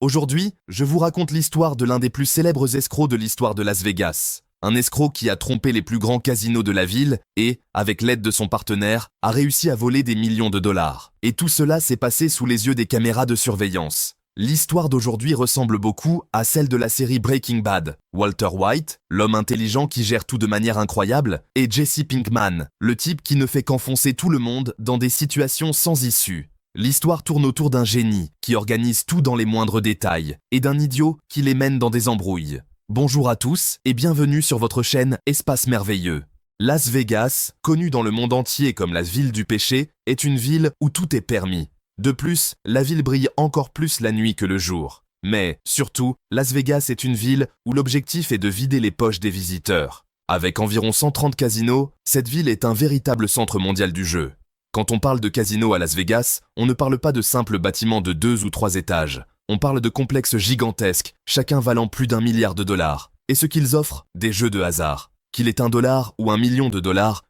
Aujourd'hui, je vous raconte l'histoire de l'un des plus célèbres escrocs de l'histoire de Las Vegas. Un escroc qui a trompé les plus grands casinos de la ville et, avec l'aide de son partenaire, a réussi à voler des millions de dollars. Et tout cela s'est passé sous les yeux des caméras de surveillance. L'histoire d'aujourd'hui ressemble beaucoup à celle de la série Breaking Bad. Walter White, l'homme intelligent qui gère tout de manière incroyable, et Jesse Pinkman, le type qui ne fait qu'enfoncer tout le monde dans des situations sans issue. L'histoire tourne autour d'un génie qui organise tout dans les moindres détails et d'un idiot qui les mène dans des embrouilles. Bonjour à tous et bienvenue sur votre chaîne Espace Merveilleux. Las Vegas, connue dans le monde entier comme la ville du péché, est une ville où tout est permis. De plus, la ville brille encore plus la nuit que le jour. Mais, surtout, Las Vegas est une ville où l'objectif est de vider les poches des visiteurs. Avec environ 130 casinos, cette ville est un véritable centre mondial du jeu. Quand on parle de casino à Las Vegas, on ne parle pas de simples bâtiments de 2 ou 3 étages. On parle de complexes gigantesques, chacun valant plus d'1 milliard de dollars. Et ce qu'ils offrent, des jeux de hasard. Qu'il ait $1 ou $1 million,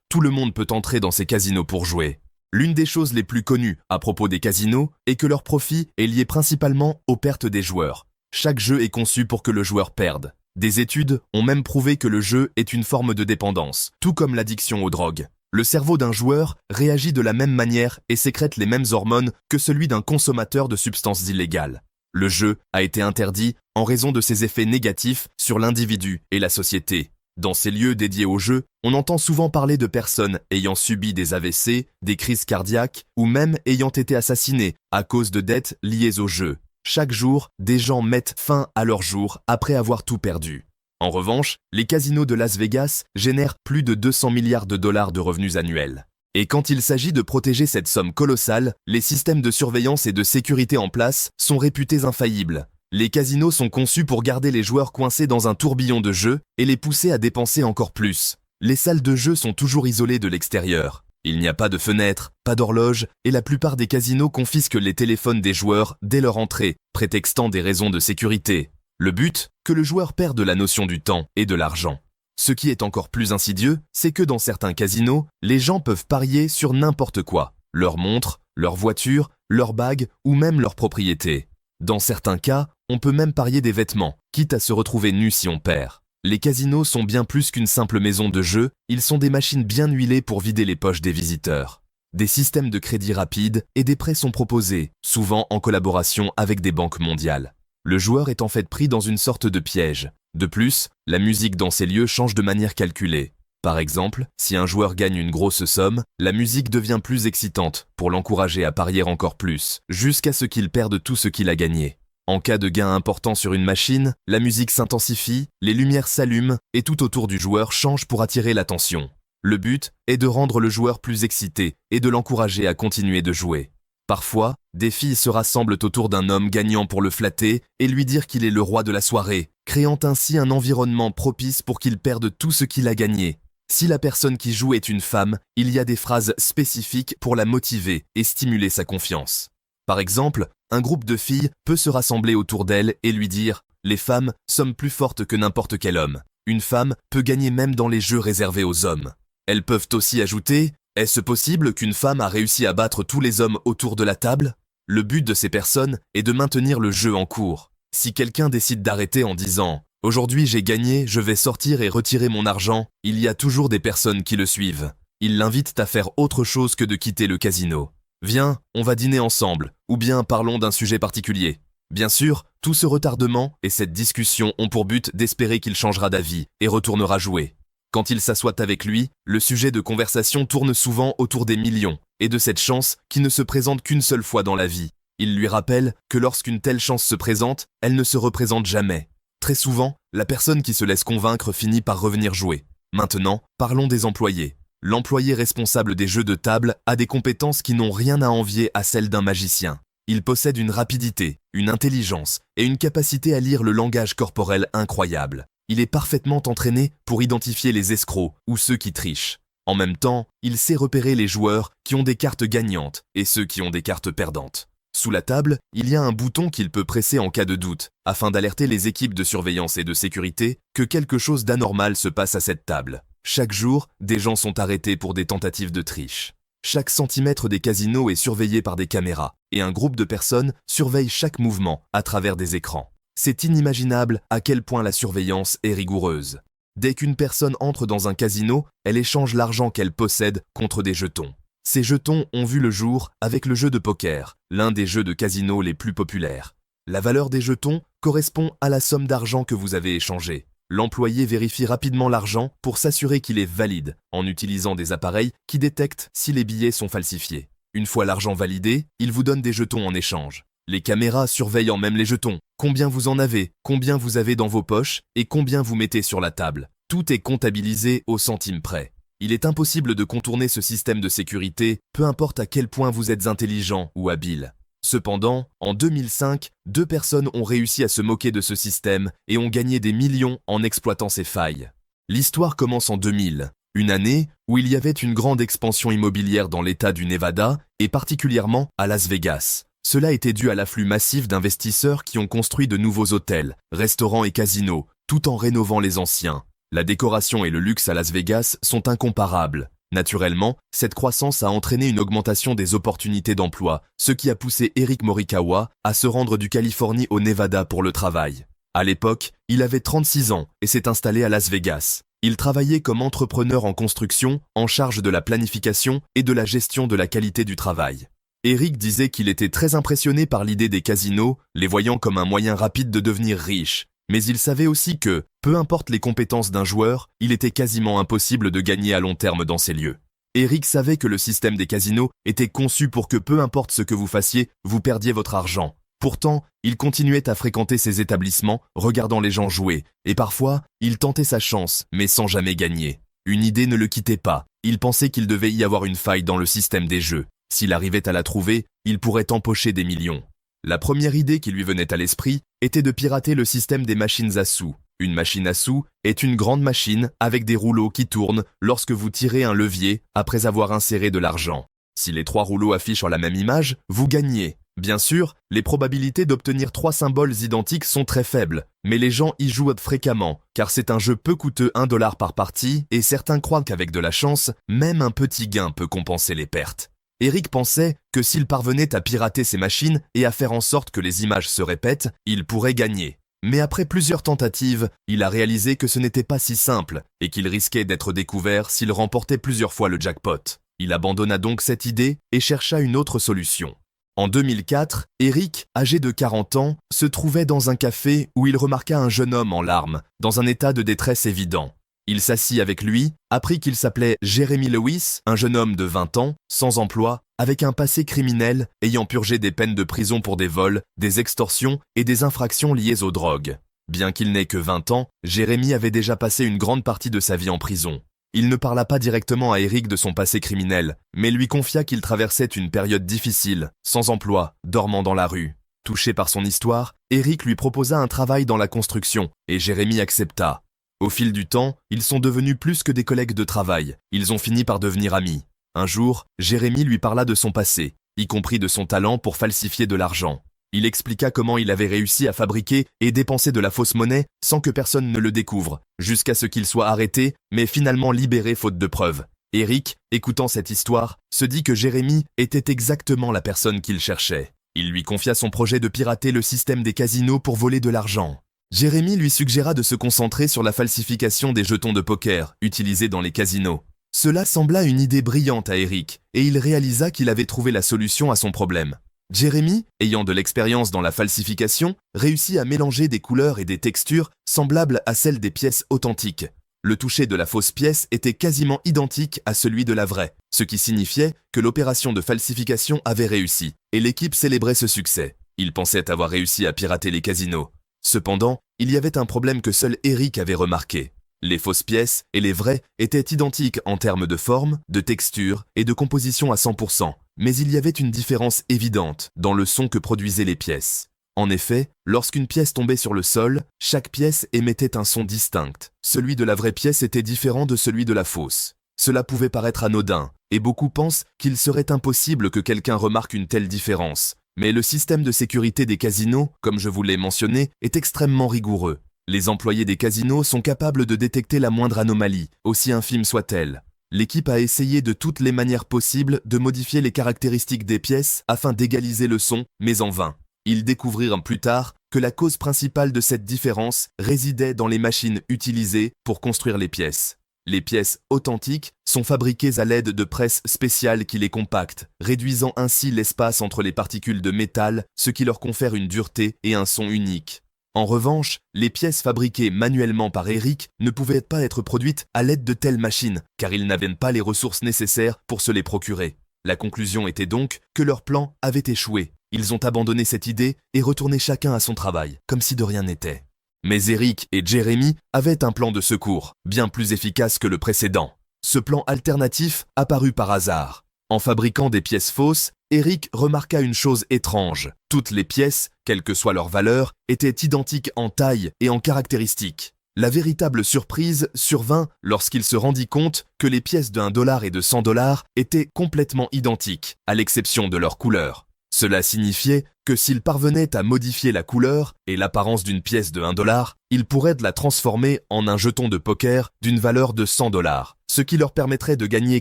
tout le monde peut entrer dans ces casinos pour jouer. L'une des choses les plus connues à propos des casinos est que leur profit est lié principalement aux pertes des joueurs. Chaque jeu est conçu pour que le joueur perde. Des études ont même prouvé que le jeu est une forme de dépendance, tout comme l'addiction aux drogues. Le cerveau d'un joueur réagit de la même manière et sécrète les mêmes hormones que celui d'un consommateur de substances illégales. Le jeu a été interdit en raison de ses effets négatifs sur l'individu et la société. Dans ces lieux dédiés au jeu, on entend souvent parler de personnes ayant subi des AVC, des crises cardiaques ou même ayant été assassinées à cause de dettes liées au jeu. Chaque jour, des gens mettent fin à leur jour après avoir tout perdu. En revanche, les casinos de Las Vegas génèrent plus de 200 milliards de dollars de revenus annuels. Et quand il s'agit de protéger cette somme colossale, les systèmes de surveillance et de sécurité en place sont réputés infaillibles. Les casinos sont conçus pour garder les joueurs coincés dans un tourbillon de jeu et les pousser à dépenser encore plus. Les salles de jeu sont toujours isolées de l'extérieur. Il n'y a pas de fenêtres, pas d'horloge, et la plupart des casinos confisquent les téléphones des joueurs dès leur entrée, prétextant des raisons de sécurité. Le but, que le joueur perde la notion du temps et de l'argent. Ce qui est encore plus insidieux, c'est que dans certains casinos, les gens peuvent parier sur n'importe quoi. Leur montre, leur voiture, leur bague ou même leur propriété. Dans certains cas, on peut même parier des vêtements, quitte à se retrouver nu si on perd. Les casinos sont bien plus qu'une simple maison de jeu, ils sont des machines bien huilées pour vider les poches des visiteurs. Des systèmes de crédit rapide et des prêts sont proposés, souvent en collaboration avec des banques mondiales. Le joueur est en fait pris dans une sorte de piège. De plus, la musique dans ces lieux change de manière calculée. Par exemple, si un joueur gagne une grosse somme, la musique devient plus excitante pour l'encourager à parier encore plus, jusqu'à ce qu'il perde tout ce qu'il a gagné. En cas de gain important sur une machine, la musique s'intensifie, les lumières s'allument et tout autour du joueur change pour attirer l'attention. Le but est de rendre le joueur plus excité et de l'encourager à continuer de jouer. Parfois, des filles se rassemblent autour d'un homme gagnant pour le flatter et lui dire qu'il est le roi de la soirée, créant ainsi un environnement propice pour qu'il perde tout ce qu'il a gagné. Si la personne qui joue est une femme, il y a des phrases spécifiques pour la motiver et stimuler sa confiance. Par exemple, un groupe de filles peut se rassembler autour d'elle et lui dire « Les femmes sommes plus fortes que n'importe quel homme. Une femme peut gagner même dans les jeux réservés aux hommes. » Elles peuvent aussi ajouter « Est-ce possible qu'une femme a réussi à battre tous les hommes autour de la table ?» Le but de ces personnes est de maintenir le jeu en cours. Si quelqu'un décide d'arrêter en disant « Aujourd'hui j'ai gagné, je vais sortir et retirer mon argent », il y a toujours des personnes qui le suivent. Ils l'invitent à faire autre chose que de quitter le casino. « Viens, on va dîner ensemble » ou bien parlons d'un sujet particulier. Bien sûr, tout ce retardement et cette discussion ont pour but d'espérer qu'il changera d'avis et retournera jouer. Quand ils s'assoient avec lui, le sujet de conversation tourne souvent autour des millions et de cette chance qui ne se présente qu'une seule fois dans la vie. Il lui rappelle que lorsqu'une telle chance se présente, elle ne se représente jamais. Très souvent, la personne qui se laisse convaincre finit par revenir jouer. Maintenant, parlons des employés. L'employé responsable des jeux de table a des compétences qui n'ont rien à envier à celles d'un magicien. Il possède une rapidité, une intelligence et une capacité à lire le langage corporel incroyable. Il est parfaitement entraîné pour identifier les escrocs ou ceux qui trichent. En même temps, il sait repérer les joueurs qui ont des cartes gagnantes et ceux qui ont des cartes perdantes. Sous la table, il y a un bouton qu'il peut presser en cas de doute, afin d'alerter les équipes de surveillance et de sécurité que quelque chose d'anormal se passe à cette table. Chaque jour, des gens sont arrêtés pour des tentatives de triche. Chaque centimètre des casinos est surveillé par des caméras, et un groupe de personnes surveille chaque mouvement à travers des écrans. C'est inimaginable à quel point la surveillance est rigoureuse. Dès qu'une personne entre dans un casino, elle échange l'argent qu'elle possède contre des jetons. Ces jetons ont vu le jour avec le jeu de poker, l'un des jeux de casino les plus populaires. La valeur des jetons correspond à la somme d'argent que vous avez échangée. L'employé vérifie rapidement l'argent pour s'assurer qu'il est valide, en utilisant des appareils qui détectent si les billets sont falsifiés. Une fois l'argent validé, il vous donne des jetons en échange. Les caméras surveillent en même les jetons. Combien vous en avez, combien vous avez dans vos poches et combien vous mettez sur la table. Tout est comptabilisé au centime près. Il est impossible de contourner ce système de sécurité, peu importe à quel point vous êtes intelligent ou habile. Cependant, en 2005, 2 personnes ont réussi à se moquer de ce système et ont gagné des millions en exploitant ces failles. L'histoire commence en 2000, une année où il y avait une grande expansion immobilière dans l'État du Nevada et particulièrement à Las Vegas. Cela était dû à l'afflux massif d'investisseurs qui ont construit de nouveaux hôtels, restaurants et casinos, tout en rénovant les anciens. La décoration et le luxe à Las Vegas sont incomparables. Naturellement, cette croissance a entraîné une augmentation des opportunités d'emploi, ce qui a poussé Eric Morikawa à se rendre du Californie au Nevada pour le travail. À l'époque, il avait 36 ans et s'est installé à Las Vegas. Il travaillait comme entrepreneur en construction, en charge de la planification et de la gestion de la qualité du travail. Eric disait qu'il était très impressionné par l'idée des casinos, les voyant comme un moyen rapide de devenir riche. Mais il savait aussi que, peu importe les compétences d'un joueur, il était quasiment impossible de gagner à long terme dans ces lieux. Eric savait que le système des casinos était conçu pour que peu importe ce que vous fassiez, vous perdiez votre argent. Pourtant, il continuait à fréquenter ces établissements, regardant les gens jouer, et parfois, il tentait sa chance, mais sans jamais gagner. Une idée ne le quittait pas, il pensait qu'il devait y avoir une faille dans le système des jeux. S'il arrivait à la trouver, il pourrait empocher des millions. La première idée qui lui venait à l'esprit était de pirater le système des machines à sous. Une machine à sous est une grande machine avec des rouleaux qui tournent lorsque vous tirez un levier après avoir inséré de l'argent. Si les 3 rouleaux affichent la même image, vous gagnez. Bien sûr, les probabilités d'obtenir 3 symboles identiques sont très faibles, mais les gens y jouent fréquemment, car c'est un jeu peu coûteux, $1 par partie, et certains croient qu'avec de la chance, même un petit gain peut compenser les pertes. Eric pensait que s'il parvenait à pirater ces machines et à faire en sorte que les images se répètent, il pourrait gagner. Mais après plusieurs tentatives, il a réalisé que ce n'était pas si simple et qu'il risquait d'être découvert s'il remportait plusieurs fois le jackpot. Il abandonna donc cette idée et chercha une autre solution. En 2004, Eric, âgé de 40 ans, se trouvait dans un café où il remarqua un jeune homme en larmes, dans un état de détresse évident. Il s'assit avec lui, apprit qu'il s'appelait Jeremy Lewis, un jeune homme de 20 ans, sans emploi, avec un passé criminel, ayant purgé des peines de prison pour des vols, des extorsions et des infractions liées aux drogues. Bien qu'il n'ait que 20 ans, Jeremy avait déjà passé une grande partie de sa vie en prison. Il ne parla pas directement à Eric de son passé criminel, mais lui confia qu'il traversait une période difficile, sans emploi, dormant dans la rue. Touché par son histoire, Eric lui proposa un travail dans la construction, et Jeremy accepta. Au fil du temps, ils sont devenus plus que des collègues de travail. Ils ont fini par devenir amis. Un jour, Jeremy lui parla de son passé, y compris de son talent pour falsifier de l'argent. Il expliqua comment il avait réussi à fabriquer et dépenser de la fausse monnaie sans que personne ne le découvre, jusqu'à ce qu'il soit arrêté, mais finalement libéré faute de preuves. Eric, écoutant cette histoire, se dit que Jeremy était exactement la personne qu'il cherchait. Il lui confia son projet de pirater le système des casinos pour voler de l'argent. Jeremy lui suggéra de se concentrer sur la falsification des jetons de poker utilisés dans les casinos. Cela sembla une idée brillante à Eric, et il réalisa qu'il avait trouvé la solution à son problème. Jeremy, ayant de l'expérience dans la falsification, réussit à mélanger des couleurs et des textures semblables à celles des pièces authentiques. Le toucher de la fausse pièce était quasiment identique à celui de la vraie, ce qui signifiait que l'opération de falsification avait réussi, et l'équipe célébrait ce succès. Il pensait avoir réussi à pirater les casinos. Cependant, il y avait un problème que seul Eric avait remarqué. Les fausses pièces et les vraies étaient identiques en termes de forme, de texture et de composition à 100%, mais il y avait une différence évidente dans le son que produisaient les pièces. En effet, lorsqu'une pièce tombait sur le sol, chaque pièce émettait un son distinct. Celui de la vraie pièce était différent de celui de la fausse. Cela pouvait paraître anodin, et beaucoup pensent qu'il serait impossible que quelqu'un remarque une telle différence. Mais le système de sécurité des casinos, comme je vous l'ai mentionné, est extrêmement rigoureux. Les employés des casinos sont capables de détecter la moindre anomalie, aussi infime soit-elle. L'équipe a essayé de toutes les manières possibles de modifier les caractéristiques des pièces afin d'égaliser le son, mais en vain. Ils découvrirent plus tard que la cause principale de cette différence résidait dans les machines utilisées pour construire les pièces. Les pièces authentiques sont fabriquées à l'aide de presses spéciales qui les compactent, réduisant ainsi l'espace entre les particules de métal, ce qui leur confère une dureté et un son unique. En revanche, les pièces fabriquées manuellement par Eric ne pouvaient pas être produites à l'aide de telles machines, car ils n'avaient pas les ressources nécessaires pour se les procurer. La conclusion était donc que leur plan avait échoué. Ils ont abandonné cette idée et retourné chacun à son travail, comme si de rien n'était. Mais Eric et Jeremy avaient un plan de secours, bien plus efficace que le précédent. Ce plan alternatif apparut par hasard. En fabriquant des pièces fausses, Eric remarqua une chose étrange. Toutes les pièces, quelle que soit leur valeur, étaient identiques en taille et en caractéristiques. La véritable surprise survint lorsqu'il se rendit compte que les pièces de 1 dollar et de 100 dollars étaient complètement identiques, à l'exception de leur couleur. Cela signifiait que s'il parvenait à modifier la couleur et l'apparence d'une pièce de 1 dollar, il pourrait la transformer en un jeton de poker d'une valeur de 100 dollars, ce qui leur permettrait de gagner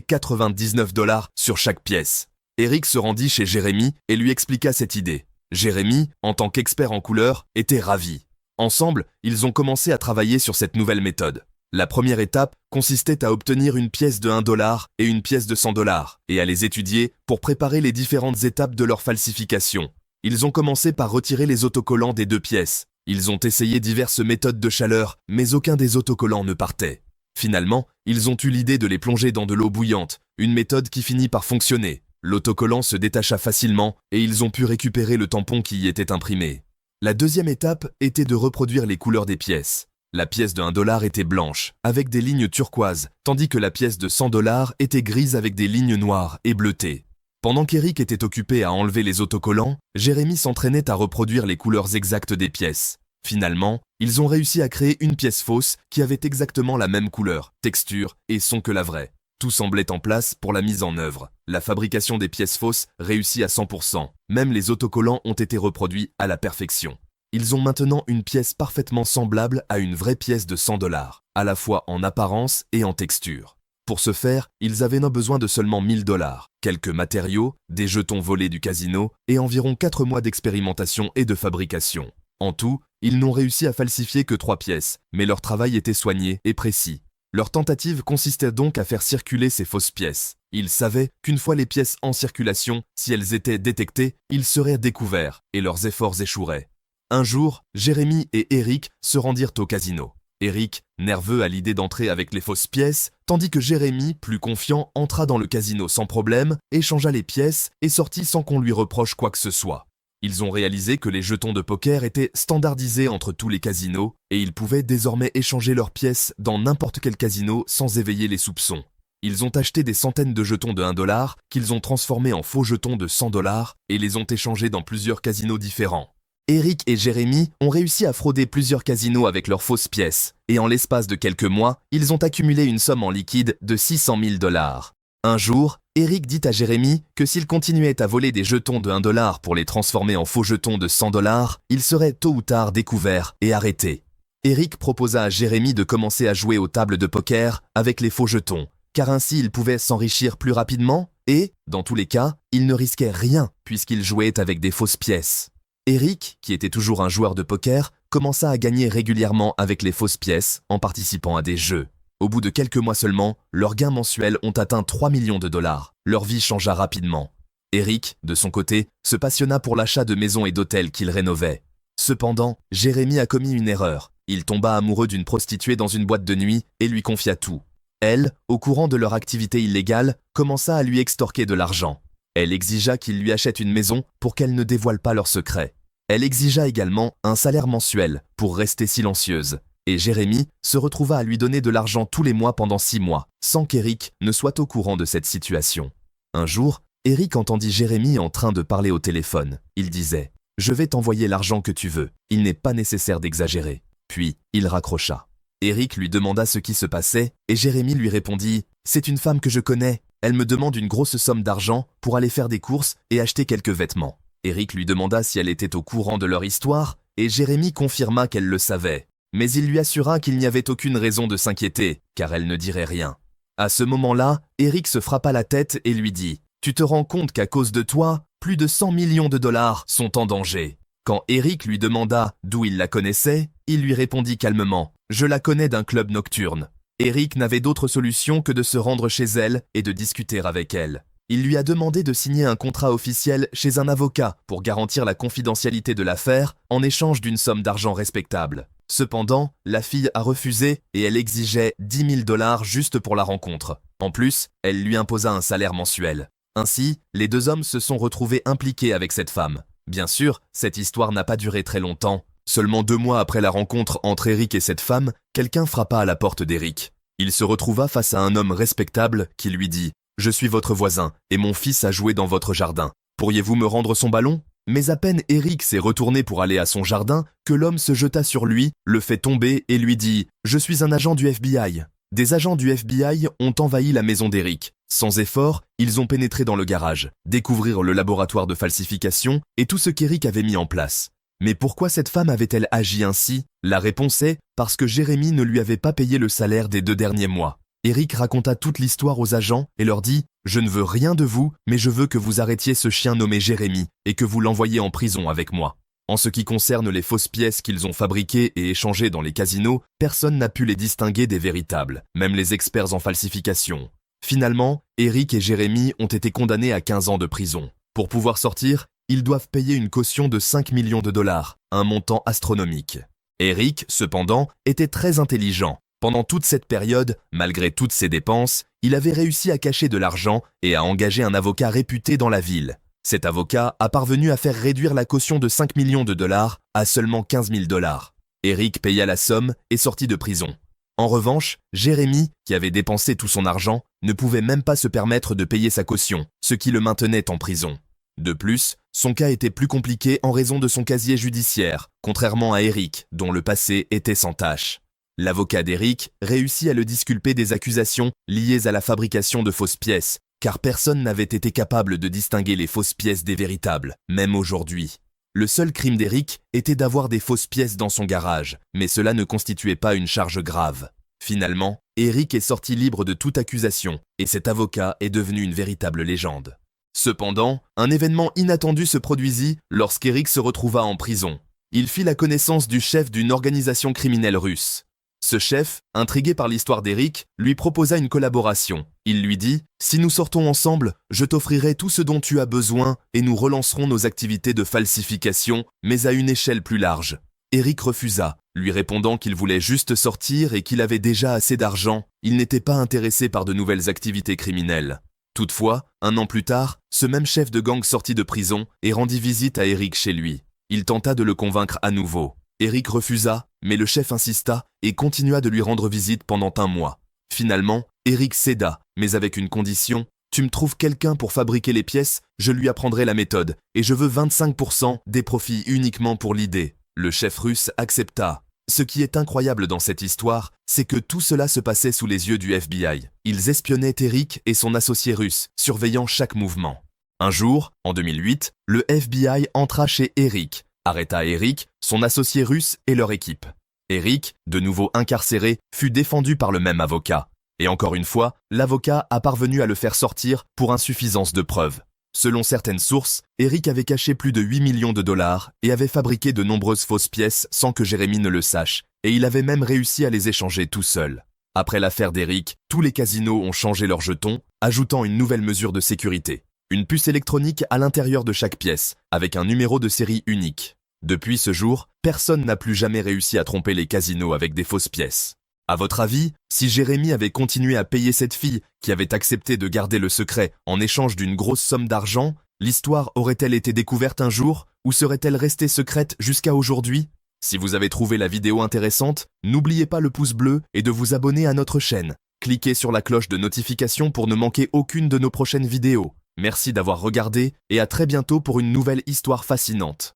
99 dollars sur chaque pièce. Eric se rendit chez Jeremy et lui expliqua cette idée. Jeremy, en tant qu'expert en couleur, était ravi. Ensemble, ils ont commencé à travailler sur cette nouvelle méthode. La première étape consistait à obtenir une pièce de 1 dollar et une pièce de 100 dollars et à les étudier pour préparer les différentes étapes de leur falsification. Ils ont commencé par retirer les autocollants des deux pièces. Ils ont essayé diverses méthodes de chaleur, mais aucun des autocollants ne partait. Finalement, ils ont eu l'idée de les plonger dans de l'eau bouillante, une méthode qui finit par fonctionner. L'autocollant se détacha facilement et ils ont pu récupérer le tampon qui y était imprimé. La deuxième étape était de reproduire les couleurs des pièces. La pièce de 1 dollar était blanche, avec des lignes turquoises, tandis que la pièce de 100 dollars était grise avec des lignes noires et bleutées. Pendant qu'Eric était occupé à enlever les autocollants, Jeremy s'entraînait à reproduire les couleurs exactes des pièces. Finalement, ils ont réussi à créer une pièce fausse qui avait exactement la même couleur, texture et son que la vraie. Tout semblait en place pour la mise en œuvre. La fabrication des pièces fausses réussit à 100%. Même les autocollants ont été reproduits à la perfection. Ils ont maintenant une pièce parfaitement semblable à une vraie pièce de 100 dollars, à la fois en apparence et en texture. Pour ce faire, ils avaient besoin de seulement 1000 dollars, quelques matériaux, des jetons volés du casino et environ 4 mois d'expérimentation et de fabrication. En tout, ils n'ont réussi à falsifier que 3 pièces, mais leur travail était soigné et précis. Leur tentative consistait donc à faire circuler ces fausses pièces. Ils savaient qu'une fois les pièces en circulation, si elles étaient détectées, ils seraient découverts et leurs efforts échoueraient. Un jour, Jeremy et Eric se rendirent au casino. Eric, nerveux à l'idée d'entrer avec les fausses pièces, tandis que Jeremy, plus confiant, entra dans le casino sans problème, échangea les pièces et sortit sans qu'on lui reproche quoi que ce soit. Ils ont réalisé que les jetons de poker étaient standardisés entre tous les casinos et ils pouvaient désormais échanger leurs pièces dans n'importe quel casino sans éveiller les soupçons. Ils ont acheté des centaines de jetons de 1 dollar qu'ils ont transformés en faux jetons de 100 dollars et les ont échangés dans plusieurs casinos différents. Eric et Jeremy ont réussi à frauder plusieurs casinos avec leurs fausses pièces et en l'espace de quelques mois, ils ont accumulé une somme en liquide de 600 000 dollars. Un jour, Eric dit à Jeremy que s'il continuait à voler des jetons de 1 dollar pour les transformer en faux jetons de 100 dollars, il serait tôt ou tard découvert et arrêté. Eric proposa à Jeremy de commencer à jouer aux tables de poker avec les faux jetons, car ainsi il pouvait s'enrichir plus rapidement et, dans tous les cas, il ne risquait rien puisqu'il jouait avec des fausses pièces. Eric, qui était toujours un joueur de poker, commença à gagner régulièrement avec les fausses pièces en participant à des jeux. Au bout de quelques mois seulement, leurs gains mensuels ont atteint 3 millions de dollars. Leur vie changea rapidement. Eric, de son côté, se passionna pour l'achat de maisons et d'hôtels qu'il rénovait. Cependant, Jeremy a commis une erreur. Il tomba amoureux d'une prostituée dans une boîte de nuit et lui confia tout. Elle, au courant de leur activité illégale, commença à lui extorquer de l'argent. Elle exigea qu'il lui achète une maison pour qu'elle ne dévoile pas leur secret. Elle exigea également un salaire mensuel pour rester silencieuse. Et Jeremy se retrouva à lui donner de l'argent tous les mois pendant 6 mois, sans qu'Eric ne soit au courant de cette situation. Un jour, Eric entendit Jeremy en train de parler au téléphone. Il disait « Je vais t'envoyer l'argent que tu veux, il n'est pas nécessaire d'exagérer. » Puis, il raccrocha. Eric lui demanda ce qui se passait et Jeremy lui répondit « C'est une femme que je connais. Elle me demande une grosse somme d'argent pour aller faire des courses et acheter quelques vêtements. » Eric lui demanda si elle était au courant de leur histoire et Jeremy confirma qu'elle le savait. Mais il lui assura qu'il n'y avait aucune raison de s'inquiéter, car elle ne dirait rien. À ce moment-là, Eric se frappa la tête et lui dit « Tu te rends compte qu'à cause de toi, plus de 100 millions de dollars sont en danger ?» Quand Eric lui demanda d'où il la connaissait, il lui répondit calmement « Je la connais d'un club nocturne ». Eric n'avait d'autre solution que de se rendre chez elle et de discuter avec elle. Il lui a demandé de signer un contrat officiel chez un avocat pour garantir la confidentialité de l'affaire en échange d'une somme d'argent respectable. Cependant, la fille a refusé et elle exigeait 10 000 dollars juste pour la rencontre. En plus, elle lui imposa un salaire mensuel. Ainsi, les deux hommes se sont retrouvés impliqués avec cette femme. Bien sûr, cette histoire n'a pas duré très longtemps. Seulement 2 mois après la rencontre entre Eric et cette femme, quelqu'un frappa à la porte d'Eric. Il se retrouva face à un homme respectable qui lui dit « Je suis votre voisin et mon fils a joué dans votre jardin. Pourriez-vous me rendre son ballon ?» Mais à peine Eric s'est retourné pour aller à son jardin que l'homme se jeta sur lui, le fait tomber et lui dit « Je suis un agent du FBI ». Des agents du FBI ont envahi la maison d'Eric. Sans effort, ils ont pénétré dans le garage, découvrir le laboratoire de falsification et tout ce qu'Eric avait mis en place. Mais pourquoi cette femme avait-elle agi ainsi? La réponse est parce que Jérémy ne lui avait pas payé le salaire des 2 derniers mois. Eric raconta toute l'histoire aux agents et leur dit « Je ne veux rien de vous, mais je veux que vous arrêtiez ce chien nommé Jérémy et que vous l'envoyiez en prison avec moi. » En ce qui concerne les fausses pièces qu'ils ont fabriquées et échangées dans les casinos, personne n'a pu les distinguer des véritables, même les experts en falsification. Finalement, Eric et Jérémy ont été condamnés à 15 ans de prison. Pour pouvoir sortir, ils doivent payer une caution de 5 millions de dollars, un montant astronomique. Eric, cependant, était très intelligent. Pendant toute cette période, malgré toutes ses dépenses, il avait réussi à cacher de l'argent et à engager un avocat réputé dans la ville. Cet avocat a parvenu à faire réduire la caution de 5 millions de dollars à seulement 15 000 dollars. Eric paya la somme et sortit de prison. En revanche, Jérémy, qui avait dépensé tout son argent, ne pouvait même pas se permettre de payer sa caution, ce qui le maintenait en prison. De plus, son cas était plus compliqué en raison de son casier judiciaire, contrairement à Eric, dont le passé était sans tache. L'avocat d'Eric réussit à le disculper des accusations liées à la fabrication de fausses pièces, car personne n'avait été capable de distinguer les fausses pièces des véritables, même aujourd'hui. Le seul crime d'Eric était d'avoir des fausses pièces dans son garage, mais cela ne constituait pas une charge grave. Finalement, Eric est sorti libre de toute accusation, et cet avocat est devenu une véritable légende. Cependant, un événement inattendu se produisit lorsqu'Eric se retrouva en prison. Il fit la connaissance du chef d'une organisation criminelle russe. Ce chef, intrigué par l'histoire d'Eric, lui proposa une collaboration. Il lui dit « Si nous sortons ensemble, je t'offrirai tout ce dont tu as besoin et nous relancerons nos activités de falsification, mais à une échelle plus large. » Eric refusa, lui répondant qu'il voulait juste sortir et qu'il avait déjà assez d'argent. Il n'était pas intéressé par de nouvelles activités criminelles. Toutefois, 1 an plus tard, ce même chef de gang sortit de prison et rendit visite à Eric chez lui. Il tenta de le convaincre à nouveau. Eric refusa, mais le chef insista et continua de lui rendre visite pendant 1 mois. Finalement, Eric céda, mais avec une condition. « Tu me trouves quelqu'un pour fabriquer les pièces, je lui apprendrai la méthode, et je veux 25% des profits uniquement pour l'idée. » Le chef russe accepta. Ce qui est incroyable dans cette histoire, c'est que tout cela se passait sous les yeux du FBI. Ils espionnaient Eric et son associé russe, surveillant chaque mouvement. Un jour, en 2008, le FBI entra chez Eric, arrêta Eric, son associé russe et leur équipe. Eric, de nouveau incarcéré, fut défendu par le même avocat. Et encore une fois, l'avocat a parvenu à le faire sortir pour insuffisance de preuves. Selon certaines sources, Eric avait caché plus de 8 millions de dollars et avait fabriqué de nombreuses fausses pièces sans que Jérémy ne le sache, et il avait même réussi à les échanger tout seul. Après l'affaire d'Eric, tous les casinos ont changé leurs jetons, ajoutant une nouvelle mesure de sécurité. Une puce électronique à l'intérieur de chaque pièce, avec un numéro de série unique. Depuis ce jour, personne n'a plus jamais réussi à tromper les casinos avec des fausses pièces. À votre avis, si Jérémy avait continué à payer cette fille qui avait accepté de garder le secret en échange d'une grosse somme d'argent, l'histoire aurait-elle été découverte un jour ou serait-elle restée secrète jusqu'à aujourd'hui? Si vous avez trouvé la vidéo intéressante, n'oubliez pas le pouce bleu et de vous abonner à notre chaîne. Cliquez sur la cloche de notification pour ne manquer aucune de nos prochaines vidéos. Merci d'avoir regardé et à très bientôt pour une nouvelle histoire fascinante.